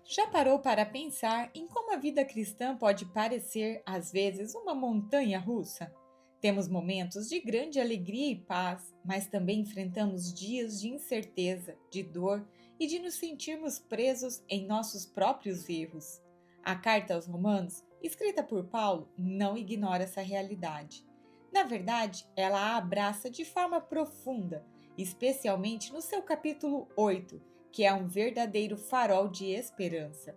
Já parou para pensar em como a vida cristã pode parecer, às vezes, uma montanha russa? Temos momentos de grande alegria e paz, mas também enfrentamos dias de incerteza, de dor e de nos sentirmos presos em nossos próprios erros. A carta aos Romanos, escrita por Paulo, não ignora essa realidade. Na verdade, ela a abraça de forma profunda, especialmente no seu capítulo 8, que é um verdadeiro farol de esperança.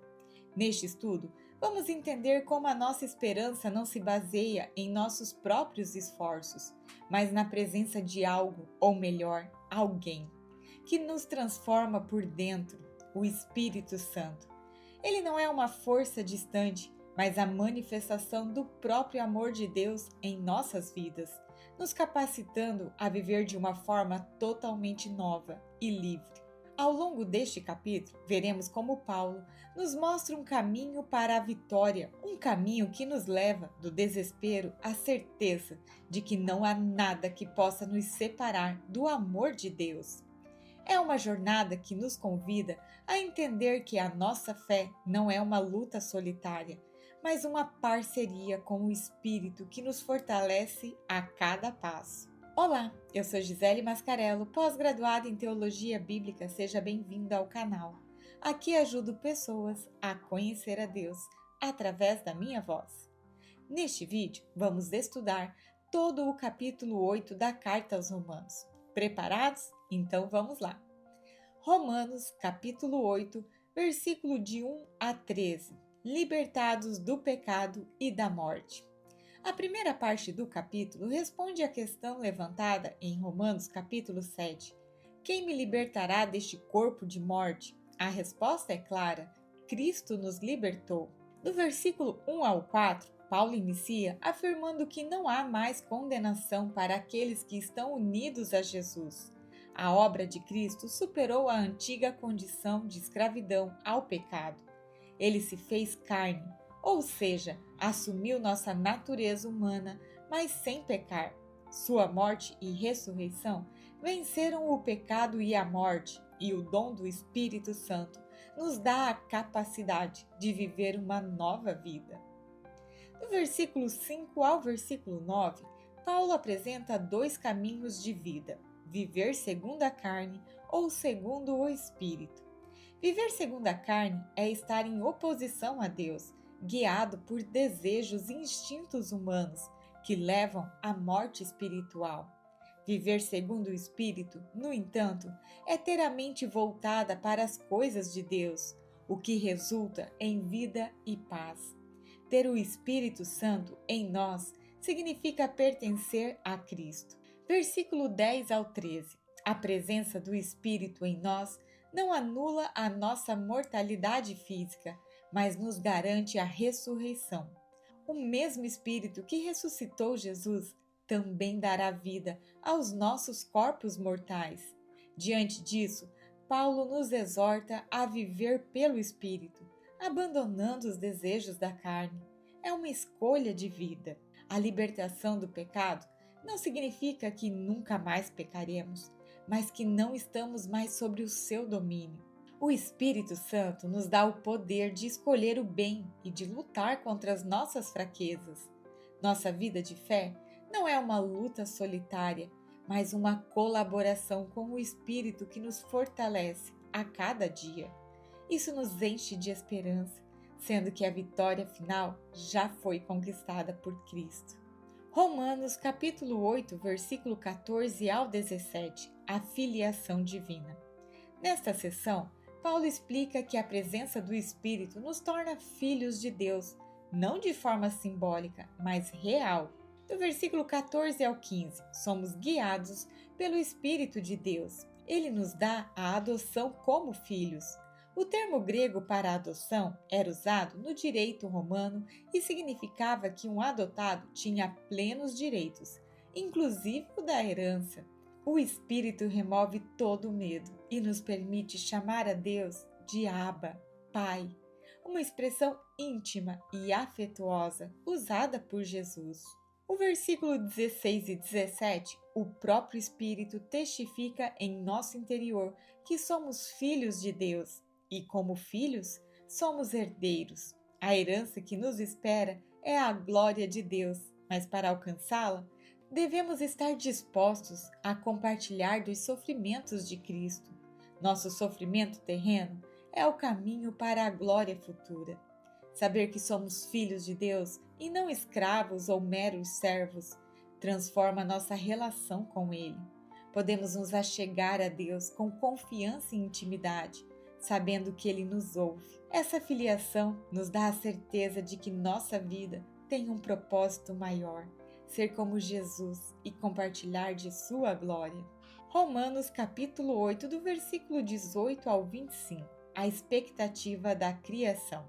Neste estudo, vamos entender como a nossa esperança não se baseia em nossos próprios esforços, mas na presença de algo, ou melhor, alguém, que nos transforma por dentro, o Espírito Santo. Ele não é uma força distante, mas a manifestação do próprio amor de Deus em nossas vidas, nos capacitando a viver de uma forma totalmente nova e livre. Ao longo deste capítulo, veremos como Paulo nos mostra um caminho para a vitória, um caminho que nos leva do desespero à certeza de que não há nada que possa nos separar do amor de Deus. É uma jornada que nos convida a entender que a nossa fé não é uma luta solitária, mas uma parceria com o Espírito que nos fortalece a cada passo. Olá, eu sou Gisele Mascarello, pós-graduada em Teologia Bíblica. Seja bem-vinda ao canal. Aqui ajudo pessoas a conhecer a Deus através da minha voz. Neste vídeo, vamos estudar todo o capítulo 8 da Carta aos Romanos. Preparados? Então vamos lá. Romanos, capítulo 8, versículo de 1 a 13. Libertados do pecado e da morte. A primeira parte do capítulo responde à questão levantada em Romanos capítulo 7. Quem me libertará deste corpo de morte? A resposta é clara: Cristo nos libertou. Do versículo 1 ao 4, Paulo inicia afirmando que não há mais condenação para aqueles que estão unidos a Jesus. A obra de Cristo superou a antiga condição de escravidão ao pecado. Ele se fez carne, ou seja, assumiu nossa natureza humana, mas sem pecar. Sua morte e ressurreição venceram o pecado e a morte, e o dom do Espírito Santo nos dá a capacidade de viver uma nova vida. Do versículo 5 ao versículo 9, Paulo apresenta dois caminhos de vida: viver segundo a carne ou segundo o Espírito. Viver segundo a carne é estar em oposição a Deus, guiado por desejos e instintos humanos que levam à morte espiritual. Viver segundo o Espírito, no entanto, é ter a mente voltada para as coisas de Deus, o que resulta em vida e paz. Ter o Espírito Santo em nós significa pertencer a Cristo. Versículo 10 ao 13. A presença do Espírito em nós não anula a nossa mortalidade física, mas nos garante a ressurreição. O mesmo Espírito que ressuscitou Jesus também dará vida aos nossos corpos mortais. Diante disso, Paulo nos exorta a viver pelo Espírito, abandonando os desejos da carne. É uma escolha de vida. A libertação do pecado não significa que nunca mais pecaremos, mas que não estamos mais sobre o seu domínio. O Espírito Santo nos dá o poder de escolher o bem e de lutar contra as nossas fraquezas. Nossa vida de fé não é uma luta solitária, mas uma colaboração com o Espírito que nos fortalece a cada dia. Isso nos enche de esperança, sendo que a vitória final já foi conquistada por Cristo. Romanos capítulo 8, versículo 14 ao 17, a filiação divina. Nesta seção, Paulo explica que a presença do Espírito nos torna filhos de Deus, não de forma simbólica, mas real. Do versículo 14 ao 15, somos guiados pelo Espírito de Deus. Ele nos dá a adoção como filhos. O termo grego para adoção era usado no direito romano e significava que um adotado tinha plenos direitos, inclusive o da herança. O Espírito remove todo o medo e nos permite chamar a Deus de Abba, Pai, uma expressão íntima e afetuosa usada por Jesus. O versículo 16 e 17, o próprio Espírito testifica em nosso interior que somos filhos de Deus. E como filhos, somos herdeiros. A herança que nos espera é a glória de Deus, mas para alcançá-la, devemos estar dispostos a compartilhar dos sofrimentos de Cristo. Nosso sofrimento terreno é o caminho para a glória futura. Saber que somos filhos de Deus e não escravos ou meros servos transforma nossa relação com Ele. Podemos nos achegar a Deus com confiança e intimidade, sabendo que Ele nos ouve. Essa filiação nos dá a certeza de que nossa vida tem um propósito maior, ser como Jesus e compartilhar de sua glória. Romanos capítulo 8, do versículo 18 ao 25, a expectativa da criação.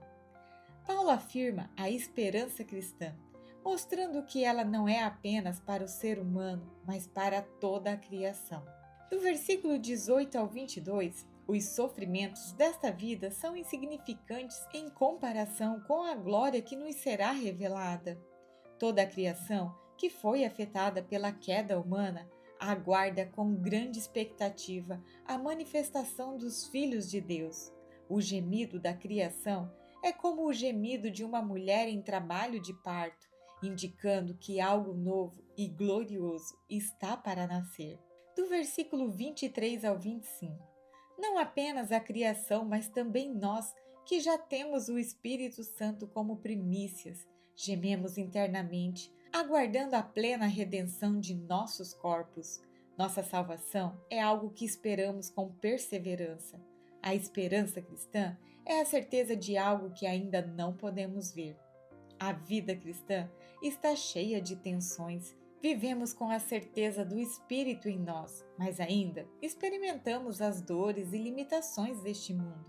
Paulo afirma a esperança cristã, mostrando que ela não é apenas para o ser humano, mas para toda a criação. Do versículo 18 ao 22, os sofrimentos desta vida são insignificantes em comparação com a glória que nos será revelada. Toda a criação, que foi afetada pela queda humana, aguarda com grande expectativa a manifestação dos filhos de Deus. O gemido da criação é como o gemido de uma mulher em trabalho de parto, indicando que algo novo e glorioso está para nascer. Do versículo 23 ao 25. Não apenas a criação, mas também nós, que já temos o Espírito Santo como primícias, gememos internamente, aguardando a plena redenção de nossos corpos. Nossa salvação é algo que esperamos com perseverança. A esperança cristã é a certeza de algo que ainda não podemos ver. A vida cristã está cheia de tensões. Vivemos com a certeza do Espírito em nós, mas ainda experimentamos as dores e limitações deste mundo.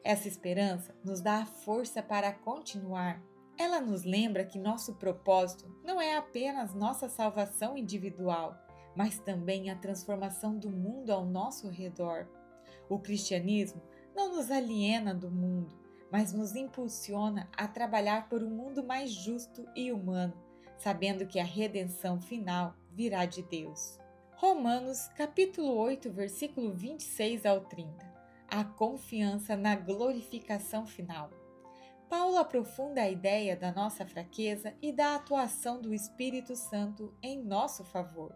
Essa esperança nos dá a força para continuar. Ela nos lembra que nosso propósito não é apenas nossa salvação individual, mas também a transformação do mundo ao nosso redor. O cristianismo não nos aliena do mundo, mas nos impulsiona a trabalhar por um mundo mais justo e humano, sabendo que a redenção final virá de Deus. Romanos capítulo 8, versículo 26 ao 30. A confiança na glorificação final. Paulo aprofunda a ideia da nossa fraqueza e da atuação do Espírito Santo em nosso favor.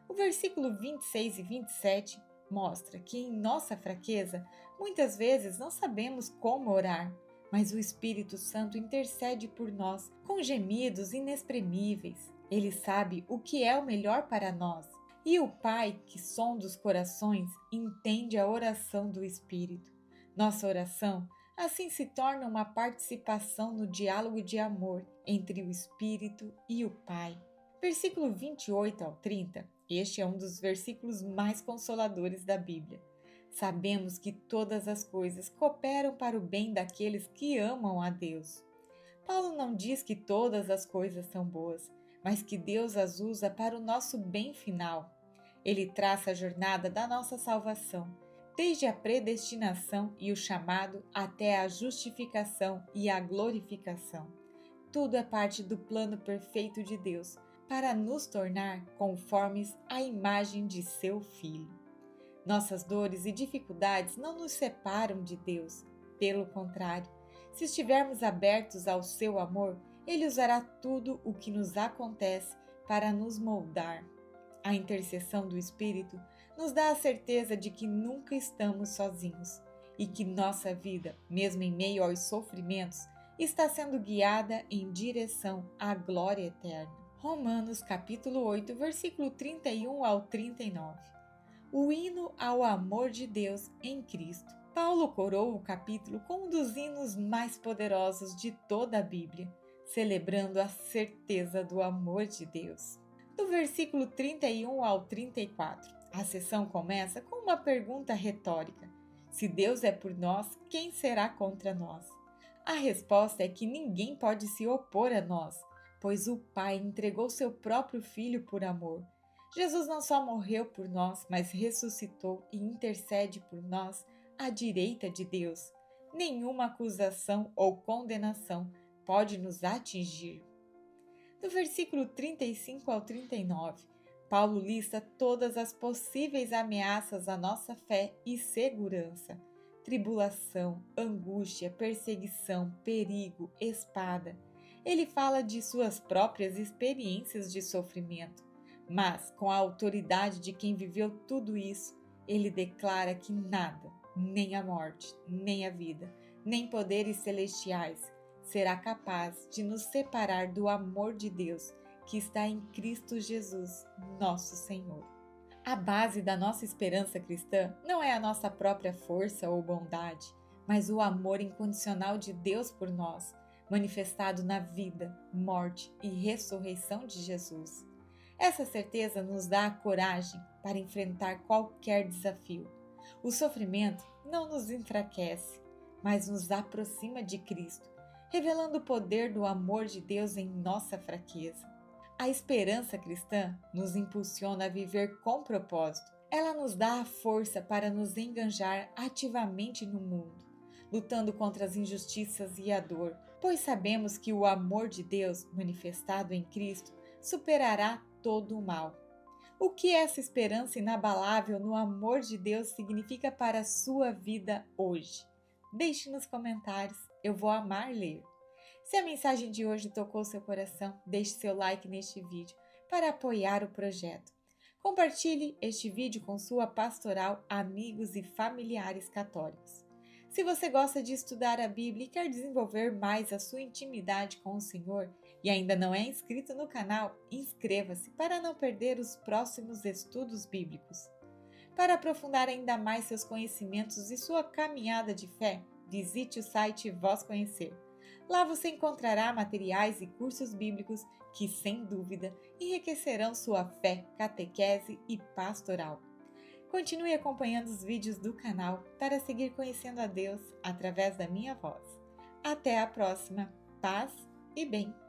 O versículo 26 e 27 mostra que em nossa fraqueza, muitas vezes não sabemos como orar, mas o Espírito Santo intercede por nós com gemidos inexprimíveis. Ele sabe o que é o melhor para nós. E o Pai, que sonda os corações, entende a oração do Espírito. Nossa oração, assim, se torna uma participação no diálogo de amor entre o Espírito e o Pai. Versículo 28 ao 30. Este é um dos versículos mais consoladores da Bíblia. Sabemos que todas as coisas cooperam para o bem daqueles que amam a Deus. Paulo não diz que todas as coisas são boas, mas que Deus as usa para o nosso bem final. Ele traça a jornada da nossa salvação, desde a predestinação e o chamado até a justificação e a glorificação. Tudo é parte do plano perfeito de Deus, para nos tornar conformes à imagem de seu Filho. Nossas dores e dificuldades não nos separam de Deus. Pelo contrário, se estivermos abertos ao seu amor, Ele usará tudo o que nos acontece para nos moldar. A intercessão do Espírito nos dá a certeza de que nunca estamos sozinhos e que nossa vida, mesmo em meio aos sofrimentos, está sendo guiada em direção à glória eterna. Romanos capítulo 8, versículo 31 ao 39. O hino ao amor de Deus em Cristo. Paulo coroa o capítulo com um dos hinos mais poderosos de toda a Bíblia, celebrando a certeza do amor de Deus. Do versículo 31 ao 34, a sessão começa com uma pergunta retórica: se Deus é por nós, quem será contra nós? A resposta é que ninguém pode se opor a nós, pois o Pai entregou seu próprio Filho por amor. Jesus não só morreu por nós, mas ressuscitou e intercede por nós à direita de Deus. Nenhuma acusação ou condenação pode nos atingir. Do versículo 35 ao 39, Paulo lista todas as possíveis ameaças à nossa fé e segurança. tribulação, angústia, perseguição, perigo, espada. Ele fala de suas próprias experiências de sofrimento, mas com a autoridade de quem viveu tudo isso, ele declara que nada, nem a morte, nem a vida, nem poderes celestiais, será capaz de nos separar do amor de Deus que está em Cristo Jesus, nosso Senhor. A base da nossa esperança cristã não é a nossa própria força ou bondade, mas o amor incondicional de Deus por nós, manifestado na vida, morte e ressurreição de Jesus. Essa certeza nos dá a coragem para enfrentar qualquer desafio. O sofrimento não nos enfraquece, mas nos aproxima de Cristo, revelando o poder do amor de Deus em nossa fraqueza. A esperança cristã nos impulsiona a viver com propósito. Ela nos dá a força para nos engajar ativamente no mundo, lutando contra as injustiças e a dor, pois sabemos que o amor de Deus, manifestado em Cristo, superará todo o mal. O que essa esperança inabalável no amor de Deus significa para a sua vida hoje? Deixe nos comentários, eu vou amar ler. Se a mensagem de hoje tocou seu coração, deixe seu like neste vídeo para apoiar o projeto. Compartilhe este vídeo com sua pastoral, amigos e familiares católicos. Se você gosta de estudar a Bíblia e quer desenvolver mais a sua intimidade com o Senhor e ainda não é inscrito no canal, inscreva-se para não perder os próximos estudos bíblicos. Para aprofundar ainda mais seus conhecimentos e sua caminhada de fé, visite o site Vós Conhecer. Lá você encontrará materiais e cursos bíblicos que, sem dúvida, enriquecerão sua fé, catequese e pastoral. Continue acompanhando os vídeos do canal para seguir conhecendo a Deus através da minha voz. Até a próxima. Paz e bem!